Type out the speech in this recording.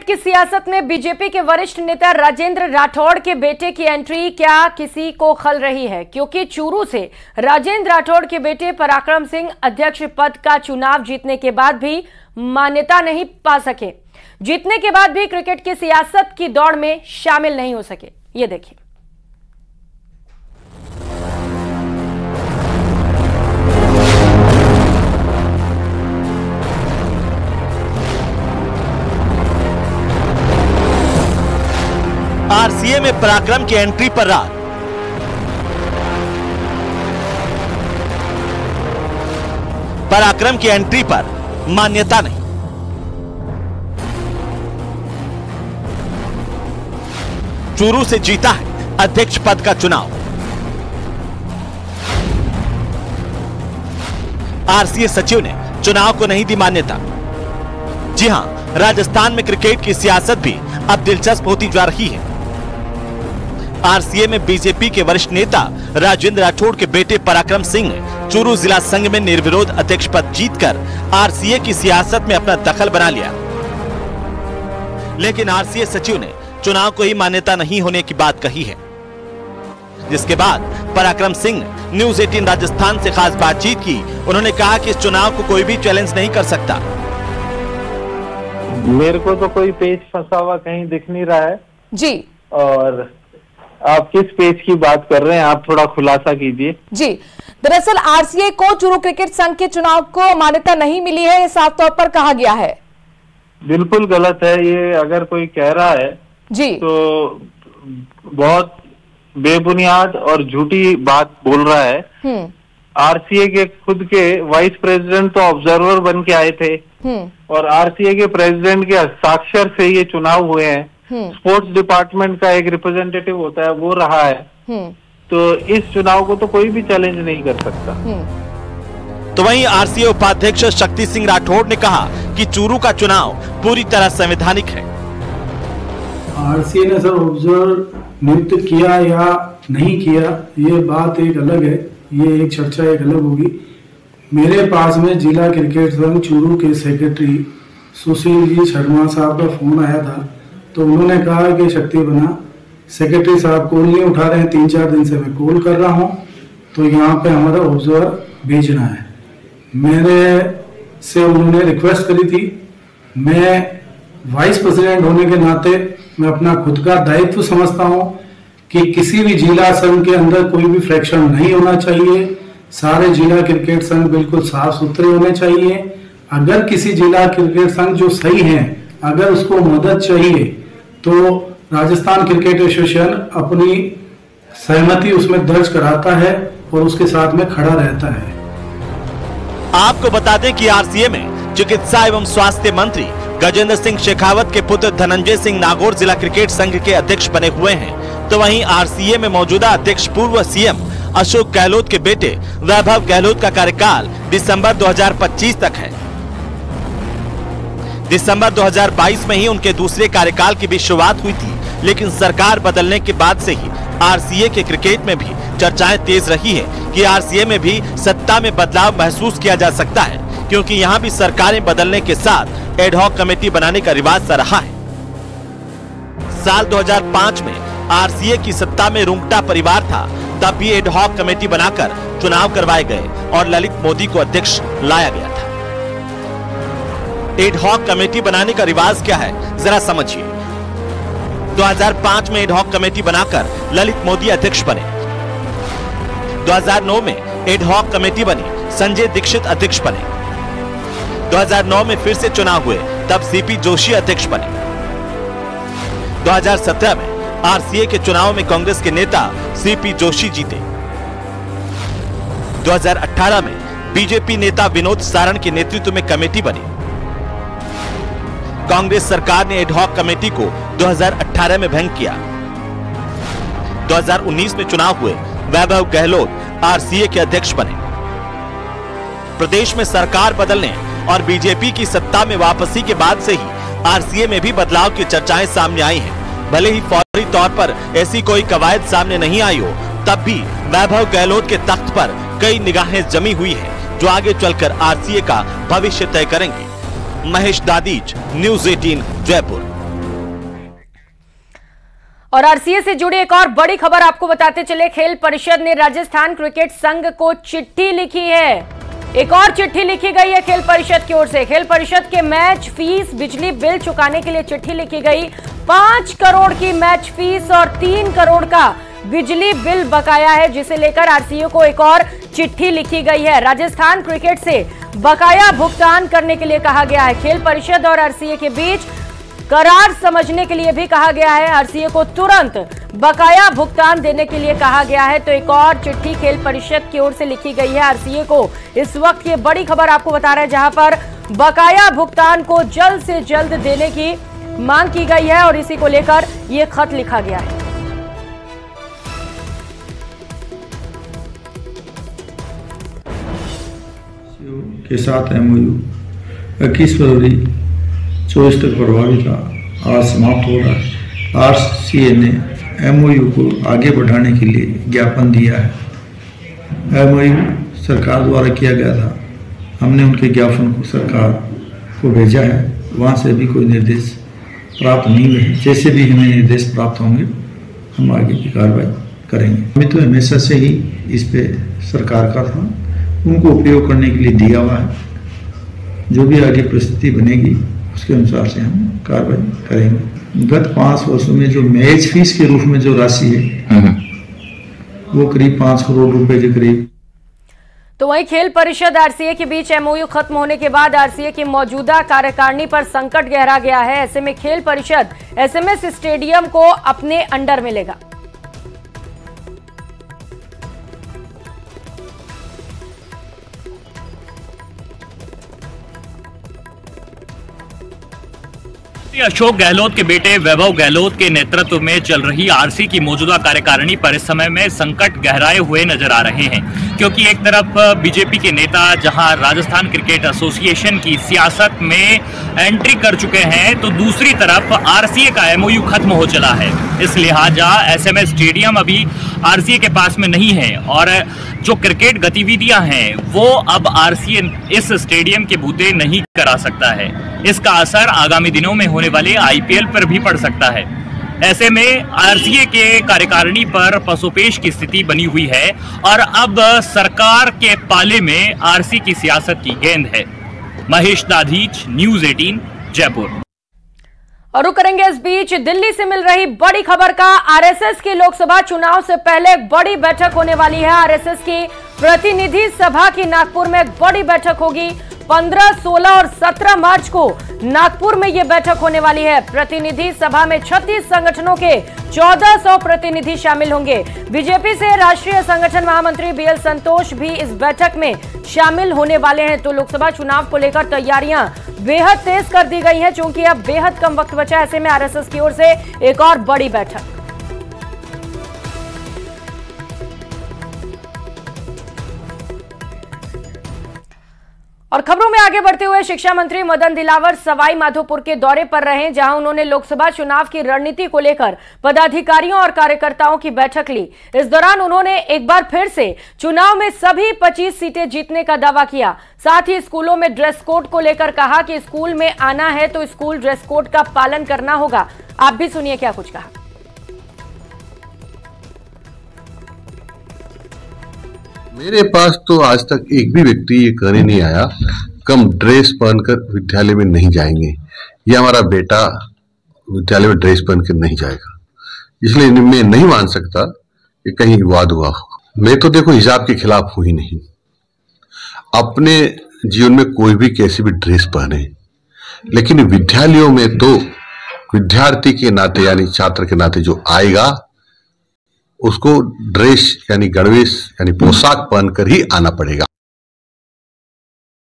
की सियासत में बीजेपी के वरिष्ठ नेता राजेंद्र राठौड़ के बेटे की एंट्री क्या किसी को खल रही है, क्योंकि चूरू से राजेंद्र राठौड़ के बेटे पराक्रम सिंह अध्यक्ष पद का चुनाव जीतने के बाद भी मान्यता नहीं पा सके। जीतने के बाद भी क्रिकेट की सियासत की दौड़ में शामिल नहीं हो सके। ये देखिए। आरसीए में पराक्रम की एंट्री पर रात। पराक्रम की एंट्री पर मान्यता नहीं। चूरू से जीता है अध्यक्ष पद का चुनाव। आरसीए सचिव ने चुनाव को नहीं दी मान्यता। जी हां, राजस्थान में क्रिकेट की सियासत भी अब दिलचस्प होती जा रही है। आरसीए में बीजेपी के वरिष्ठ नेता राजेंद्र राठौड़ के बेटे पराक्रम सिंह ने चूरू जिला संघ में निर्विरोध अध्यक्ष पद जीतकर आरसीए की सियासत में अपना दखल बना लिया। लेकिन आरसीए सचिव ने चुनाव को ही मान्यता नहीं होने की बात कही है, जिसके बाद पराक्रम सिंह ने न्यूज 18 राजस्थान से खास बातचीत की। उन्होंने कहा कि इस चुनाव को कोई भी चैलेंज नहीं कर सकता। मेरे को तो कोई पेच फंसा हुआ कहीं दिख नहीं रहा है जी। और आप किस पेज की बात कर रहे हैं, आप थोड़ा खुलासा कीजिए। जी, दरअसल आरसीए को चूरू क्रिकेट संघ के चुनाव को मान्यता नहीं मिली है, ये साफ तौर पर कहा गया है। बिल्कुल गलत है ये। अगर कोई कह रहा है जी तो बहुत बेबुनियाद और झूठी बात बोल रहा है। आरसीए के खुद के वाइस प्रेसिडेंट तो ऑब्जर्वर बन के आए थे और आरसीए के प्रेसिडेंट के हस्ताक्षर से ये चुनाव हुए हैं। स्पोर्ट्स डिपार्टमेंट का एक रिप्रेजेंटेटिव होता है, वो रहा है। तो इस चुनाव को तो कोई भी चैलेंज नहीं कर सकता। तो वहीं आरसीए उपाध्यक्ष शक्ति सिंह राठौड़ ने कहा कि चूरू का चुनाव पूरी तरह संवैधानिक है। आरसीए ने सर ऑब्जर्वर नियुक्त किया या नहीं किया, ये बात एक अलग है, ये एक चर्चा एक अलग होगी। मेरे पास में जिला क्रिकेट संघ चूरू के सेक्रेटरी सुशील जी शर्मा साहब का फोन आया था, तो उन्होंने कहा कि शक्ति बना सेक्रेटरी साहब कॉल नहीं उठा रहे हैं, 3-4 दिन से मैं कॉल कर रहा हूं, तो यहाँ पे हमारा ऑब्जर्वर भेजना है। मेरे से उन्होंने रिक्वेस्ट करी थी। मैं वाइस प्रेसिडेंट होने के नाते मैं अपना खुद का दायित्व समझता हूं कि किसी भी जिला संघ के अंदर कोई भी फ्रैक्शन नहीं होना चाहिए। सारे जिला क्रिकेट संघ बिल्कुल साफ सुथरे होने चाहिए। अगर किसी जिला क्रिकेट संघ जो सही है, अगर उसको मदद चाहिए तो राजस्थान क्रिकेट एसोसिएशन अपनी सहमति उसमें दर्ज कराता है और उसके साथ में खड़ा रहता है। आपको बता दें कि आरसीए में चिकित्सा एवं स्वास्थ्य मंत्री गजेंद्र सिंह शेखावत के पुत्र धनंजय सिंह नागौर जिला क्रिकेट संघ के अध्यक्ष बने हुए हैं। तो वहीं आरसीए में मौजूदा अध्यक्ष पूर्व सीएम अशोक गहलोत के बेटे वैभव गहलोत का कार्यकाल दिसंबर 2025 तक है। दिसंबर 2022 में ही उनके दूसरे कार्यकाल की भी शुरुआत हुई थी, लेकिन सरकार बदलने के बाद से ही आरसीए के क्रिकेट में भी चर्चाएं तेज रही है कि आरसीए में भी सत्ता में बदलाव महसूस किया जा सकता है, क्योंकि यहां भी सरकारें बदलने के साथ एडहॉक कमेटी बनाने का रिवाज सा रहा है। साल 2005 में आरसीए की सत्ता में रुंगटा परिवार था, तब भी एडहॉक कमेटी बनाकर चुनाव करवाए गए और ललित मोदी को अध्यक्ष लाया गया था। एडहॉक कमेटी बनाने का रिवाज क्या है, जरा समझिए। 2005 में एडहॉक कमेटी बनाकर ललित मोदी अध्यक्ष बने। 2009 में एडहॉक कमेटी बनी, संजय दीक्षित अध्यक्ष बने। 2009 में फिर से चुनाव हुए, तब सीपी जोशी अध्यक्ष बने। 2017 में आरसीए के चुनाव में कांग्रेस के नेता सीपी जोशी जीते। 2018 में बीजेपी नेता विनोद सारण के नेतृत्व में कमेटी बनी। कांग्रेस सरकार ने एडहॉक कमेटी को 2018 में भंग किया। 2019 में चुनाव हुए, वैभव गहलोत आरसीए के अध्यक्ष बने। प्रदेश में सरकार बदलने और बीजेपी की सत्ता में वापसी के बाद से ही आरसीए में भी बदलाव की चर्चाएं सामने आई हैं। भले ही फौरी तौर पर ऐसी कोई कवायद सामने नहीं आई हो, तब भी वैभव गहलोत के तख्त पर कई निगाहें जमी हुई है, जो आगे चलकर आरसीए का भविष्य तय करेंगे। महेश दादीज, न्यूज 18 जयपुर। और आरसीए से जुड़ी एक और बड़ी खबर आपको बताते चले, खेल परिषद ने राजस्थान क्रिकेट संघ को चिट्ठी लिखी है। एक और चिट्ठी लिखी गई है खेल परिषद की ओर से। खेल परिषद के मैच फीस, बिजली बिल चुकाने के लिए चिट्ठी लिखी गई। 5 करोड़ की मैच फीस और 3 करोड़ का बिजली बिल बकाया है, जिसे लेकर आरसीए को एक और चिट्ठी लिखी गई है। राजस्थान क्रिकेट से बकाया भुगतान करने के लिए कहा गया है। खेल परिषद और आरसीए के बीच करार समझने के लिए भी कहा गया है। आरसीए को तुरंत बकाया भुगतान देने के लिए कहा गया है। तो एक और चिट्ठी खेल परिषद की ओर से लिखी गई है आरसीए को। इस वक्त ये बड़ी खबर आपको बता रहे हैं, जहां पर बकाया भुगतान को जल्द से जल्द देने की मांग की गई है और इसी को लेकर ये खत लिखा गया है। के साथ एमओयू 21 फरवरी 24 तक प्रभावी था, आज समाप्त हो रहा है। आरसीए ने एमओयू को आगे बढ़ाने के लिए ज्ञापन दिया है। एमओयू सरकार द्वारा किया गया था, हमने उनके ज्ञापन को सरकार को भेजा है, वहाँ से भी कोई निर्देश प्राप्त नहीं हुए। जैसे भी हमें निर्देश प्राप्त होंगे हम आगे की कार्रवाई करेंगे। हमें तो हमेशा से ही इस पे सरकार का था, उनको उपयोग करने के लिए दिया हुआ है। जो भी आगे परिस्थिति बनेगी उसके अनुसार से हम कार्रवाई करेंगे। गत 5 वर्षों में जो मैच फीस के रूप में जो राशि है वो करीब 5 करोड़ रुपए के करीब। तो वहीं खेल परिषद आरसीए के बीच एमओयू खत्म होने के बाद आरसीए की मौजूदा कार्यकारिणी पर संकट गहरा गया है। ऐसे में खेल परिषद एसएमएस स्टेडियम को अपने अंडर में लेगा। अशोक गहलोत के बेटे वैभव गहलोत के नेतृत्व में चल रही आरसी की मौजूदा कार्यकारिणी पर इस समय में संकट गहराए हुए नजर आ रहे हैं, क्योंकि एक तरफ बीजेपी के नेता जहां राजस्थान क्रिकेट एसोसिएशन की सियासत में एंट्री कर चुके हैं, तो दूसरी तरफ आरसीए का एमओयू खत्म हो चला है। इस लिहाजा एसएमएस स्टेडियम अभी आरसीए के पास में नहीं है और जो क्रिकेट गतिविधियां हैं वो अब आरसीए इस स्टेडियम के बूते नहीं करा सकता है। इसका असर आगामी दिनों में होने वाले आईपीएल पर भी पड़ सकता है। ऐसे में आरसीए के कार्यकारिणी पर पसोपेश की स्थिति बनी हुई है और अब सरकार के पाले में आरसी की सियासत की गेंद है। महेश दाधीच, न्यूज़ 18, जयपुर। और रुक करेंगे इस बीच दिल्ली से मिल रही बड़ी खबर का। आरएसएस की लोकसभा चुनाव से पहले एक बड़ी बैठक होने वाली है। आरएसएस की प्रतिनिधि सभा की नागपुर में एक बड़ी बैठक होगी। 15, 16 और 17 मार्च को नागपुर में यह बैठक होने वाली है। प्रतिनिधि सभा में 36 संगठनों के 1400 प्रतिनिधि शामिल होंगे। बीजेपी से राष्ट्रीय संगठन महामंत्री बीएल संतोष भी इस बैठक में शामिल होने वाले हैं। तो लोकसभा चुनाव को लेकर तैयारियां बेहद तेज कर दी गई हैं, क्योंकि अब बेहद कम वक्त बचा। ऐसे में आरएसएस की ओर से एक और बड़ी बैठक। और खबरों में आगे बढ़ते हुए शिक्षा मंत्री मदन दिलावर सवाई माधोपुर के दौरे पर रहे, जहां उन्होंने लोकसभा चुनाव की रणनीति को लेकर पदाधिकारियों और कार्यकर्ताओं की बैठक ली। इस दौरान उन्होंने एक बार फिर से चुनाव में सभी 25 सीटें जीतने का दावा किया। साथ ही स्कूलों में ड्रेस कोड को लेकर कहा कि स्कूल में आना है तो स्कूल ड्रेस कोड का पालन करना होगा। आप भी सुनिए क्या कुछ कहा। मेरे पास तो आज तक एक भी व्यक्ति ये कहने नहीं आया कम ड्रेस पहनकर विद्यालय में नहीं जाएंगे या हमारा बेटा विद्यालय में ड्रेस पहन कर नहीं जाएगा। इसलिए मैं नहीं मान सकता कि कहीं विवाद हुआ हो। मैं तो देखो हिजाब के खिलाफ हूं ही नहीं। अपने जीवन में कोई भी कैसी भी ड्रेस पहने, लेकिन विद्यालयों में तो विद्यार्थी के नाते यानी छात्र के नाते जो आएगा उसको ड्रेस यानी गणवेश यानी पोशाक पहनकर ही आना पड़ेगा।